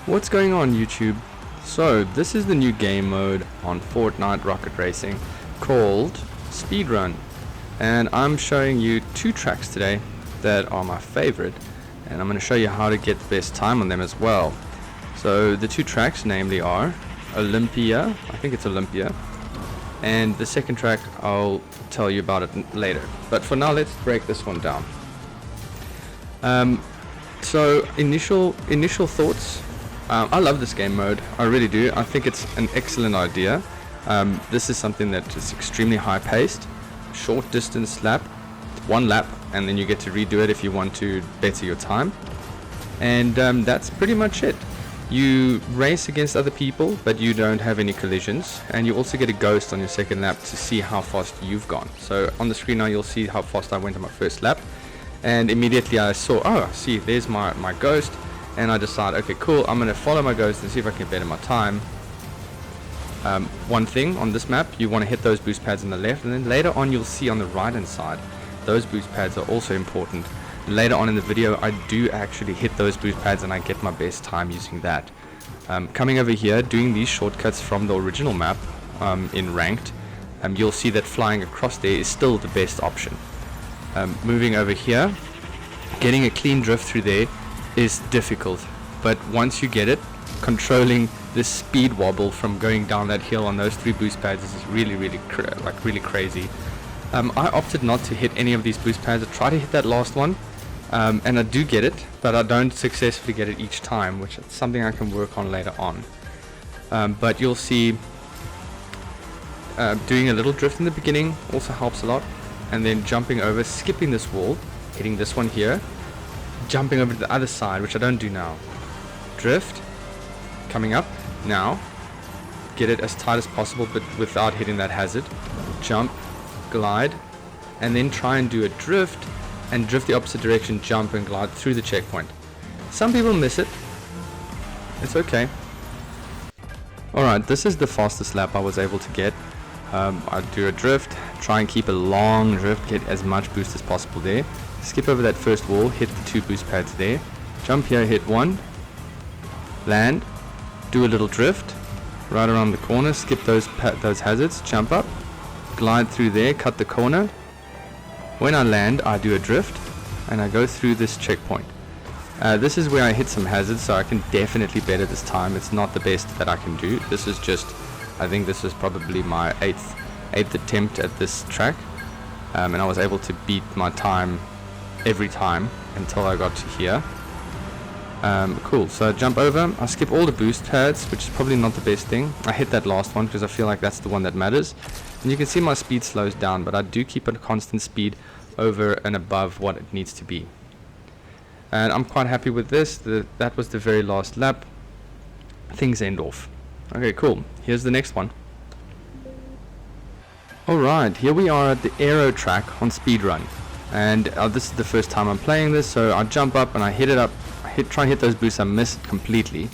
What's going on, YouTube? So this is the new game mode on Fortnite Rocket Racing called SpeedRun, and I'm showing you two tracks today that are my favorite, and I'm going to show you how to get the best time on them as well. So the two tracks namely are Olympia, I think it's Olympia, and the second track I'll tell you about it later. But for now, let's break this one down. So initial thoughts. I love this game mode, I really do. I think it's an excellent idea. This is something that is extremely high paced, short distance lap, one lap, and then you get to redo it if you want to better your time. And that's pretty much it. You race against other people, but you don't have any collisions, and you also get a ghost on your second lap to see how fast you've gone. So on the screen now you'll see how fast I went on my first lap, and immediately I saw, oh, see, there's my ghost. And I decide, okay, cool, I'm going to follow my ghost and see if I can better my time. One thing on this map, you want to hit those boost pads on the left, and then later on you'll see on the right hand side, those boost pads are also important. Later on in the video, I do actually hit those boost pads and I get my best time using that. Coming over here, doing these shortcuts from the original map in ranked, you'll see that flying across there is still the best option. Moving over here, getting a clean drift through there is difficult, but once you get it, controlling this speed wobble from going down that hill on those three boost pads is really crazy. I opted not to hit any of these boost pads. I try to hit that last one, and I do get it, but I don't successfully get it each time, which is something I can work on later on. But you'll see doing a little drift in the beginning also helps a lot, and then jumping over, skipping this wall, hitting this one here, jumping over to the other side, which I don't do now. Drift, coming up, now, get it as tight as possible but without hitting that hazard. Jump, glide, and then try and do a drift, and drift the opposite direction, jump and glide through the checkpoint. Some people miss it, it's okay. Alright, this is the fastest lap I was able to get. I do a drift, try and keep a long drift, get as much boost as possible there. Skip over that first wall, hit the two boost pads there, jump here, hit one, land, do a little drift, right around the corner, skip those hazards, jump up, glide through there, cut the corner. When I land, I do a drift, and I go through this checkpoint. This is where I hit some hazards, so I can definitely better this time. It's not the best that I can do. This is just, I think this is probably my eighth attempt at this track, and I was able to beat my time every time until I got to here. Cool, so I jump over, I skip all the boost pads, which is probably not the best thing. I hit that last one because I feel like that's the one that matters, and you can see my speed slows down, but I do keep a constant speed over and above what it needs to be, and I'm quite happy with this. That was the very last lap. Things end off. Okay, cool, here's the next one. Alright, here we are at the Aero track on SpeedRun. And this is the first time I'm playing this, so I jump up and I hit it up, try and hit those boosts, I miss it completely,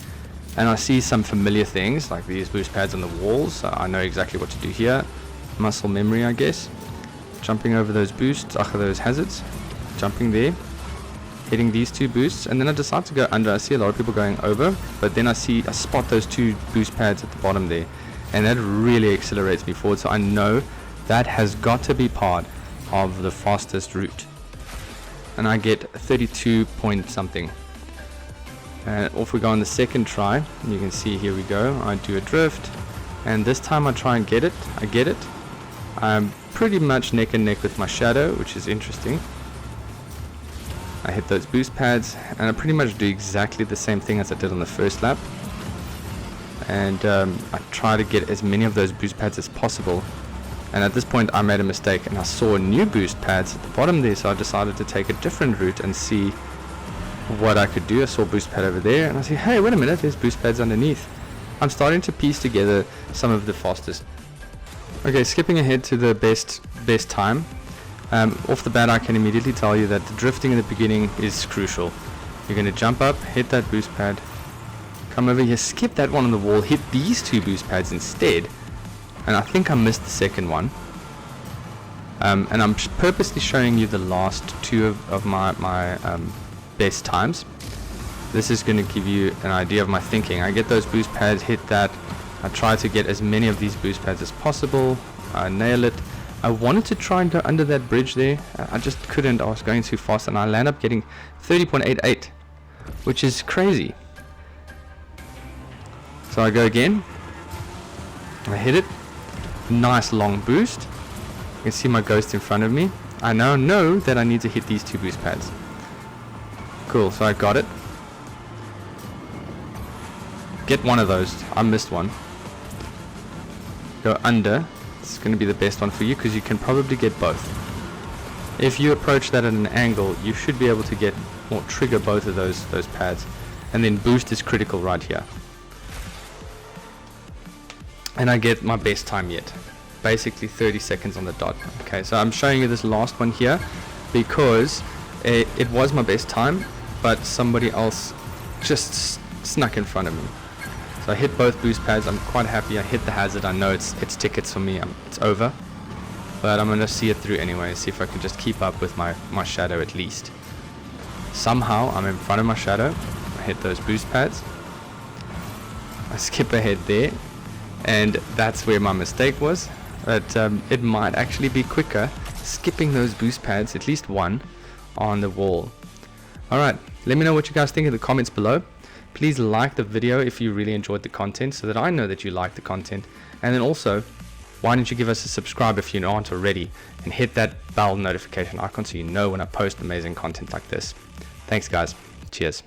and I see some familiar things like these boost pads on the walls, so I know exactly what to do here. Muscle memory, I guess. Jumping over those boosts, those hazards, jumping there, hitting these two boosts, and then I decide to go under. I see a lot of people going over, but then I spot those two boost pads at the bottom there, and that really accelerates me forward, so I know that has got to be part of the fastest route, and I get 32 point something, and off we go on the second try. You can see, here we go, I do a drift, and this time I try and get it. I get it. I'm pretty much neck and neck with my shadow, which is interesting. I hit those boost pads, and I pretty much do exactly the same thing as I did on the first lap, and I try to get as many of those boost pads as possible. And at this point I made a mistake, and I saw new boost pads at the bottom there, so I decided to take a different route and see what I could do. I saw a boost pad over there, and I said, hey, wait a minute, there's boost pads underneath. I'm starting to piece together some of the fastest. Okay, skipping ahead to the best time. Off the bat I can immediately tell you that the drifting in the beginning is crucial. You're going to jump up, hit that boost pad, come over here, skip that one on the wall, hit these two boost pads instead. And I think I missed the second one, and I'm purposely showing you the last two of my best times. this is going to give you an idea of my thinking. I get those boost pads, hit that. I try to get as many of these boost pads as possible. I nail it. I wanted to try and go under that bridge there. I just couldn't. I was going too fast, and I land up getting 30.88, which is crazy. So I go again. I hit it. Nice long boost. You can see my ghost in front of me. I now know that I need to hit these 2 boost pads. Cool, so I got it. Get one of those. I missed one. Go under. It's going to be the best one for you because you can probably get both. If you approach that at an angle, you should be able to get or trigger both of those pads. And then boost is critical right here. And I get my best time yet. Basically 30 seconds on the dot. Okay, so I'm showing you this last one here because it was my best time, but somebody else just snuck in front of me. So I hit both boost pads. I'm quite happy. I hit the hazard. I know it's tickets for me. It's over, but I'm gonna see it through anyway. See if I can just keep up with my shadow at least. Somehow I'm in front of my shadow. I hit those boost pads. I skip ahead there, and that's where my mistake was. But it might actually be quicker skipping those boost pads, at least one, on the wall. Alright, let me know what you guys think in the comments below. Please like the video if you really enjoyed the content so that I know that you like the content. And then also, why don't you give us a subscribe if you aren't already, and hit that bell notification icon so you know when I post amazing content like this. Thanks guys. Cheers.